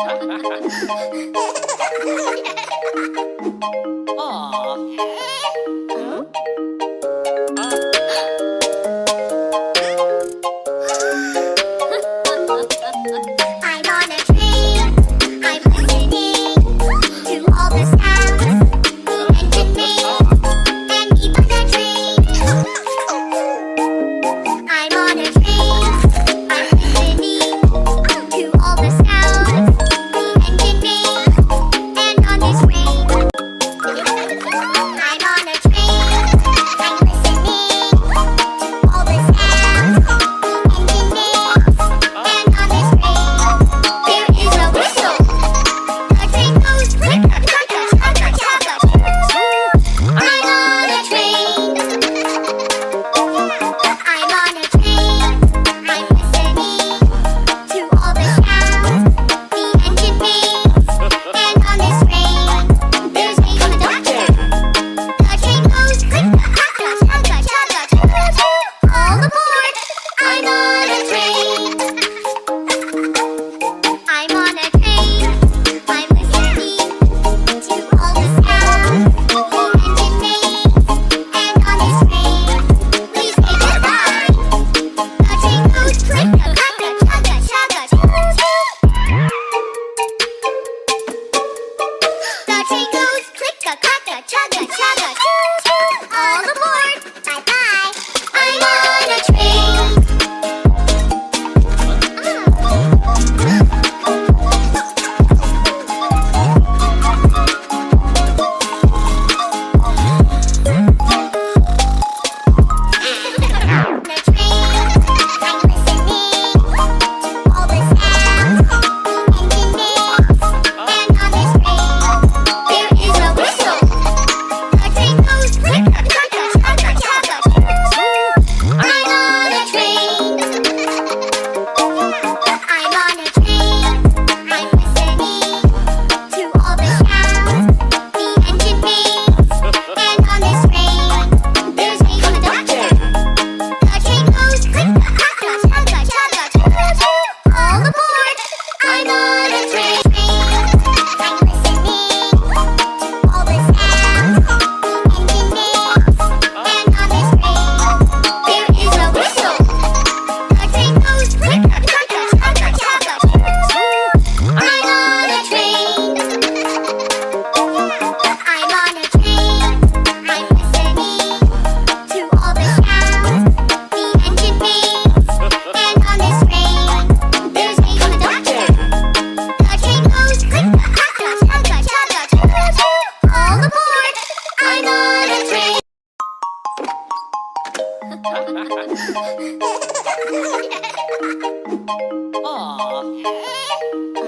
I'm on a train. I'm listening to all the sounds the engine makes, and even the train. I'm on a train. I'm listening to all the sounds the engine makes, and on this train. I'm on a train. I'm listening to all the sounds the engine makes, and on this train there is a whistle. The train goes click, chugga, chugga, chugga, choo-choo. I'm on a train. I'm on a train. I'm listening to all the sounds the engine makes, and on this train there's a conductor. The train goes click, chugga, chugga, chugga, choo-choo. All aboard! I'm on a train. I'm on a train. I'm listening to all the sounds the engine makes, and on this train, please say goodbye. The train goes click, chugga, chugga, chugga, choo-choo. The train goes click, chugga, chugga, chugga, choo-choo. All aboard! Bye-bye. I'm on a train. The train. I'm listening to all the sounds the engine makes, and on this train there is a whistle. The train goes click, chugga, chugga, chugga, choo-choo. I'm on a train. I'm on a train. I'm listening to all the sounds the engine makes, and on this train there's a conductor. The train goes click, chugga, chugga, chugga, choo-choo. All aboard! I'm on a train. I'm listening to all the sounds the engine makes, and on this train there is a whistle. The train goes click, chugga, chugga, chugga, choo-choo. I'm on a train. I'm on a train. I'm listening to all the sounds the engine makes, and on this train there's a conductor. The train goes click, chugga, chugga, chugga, choo-choo. All aboard! I'm on a train. Aw.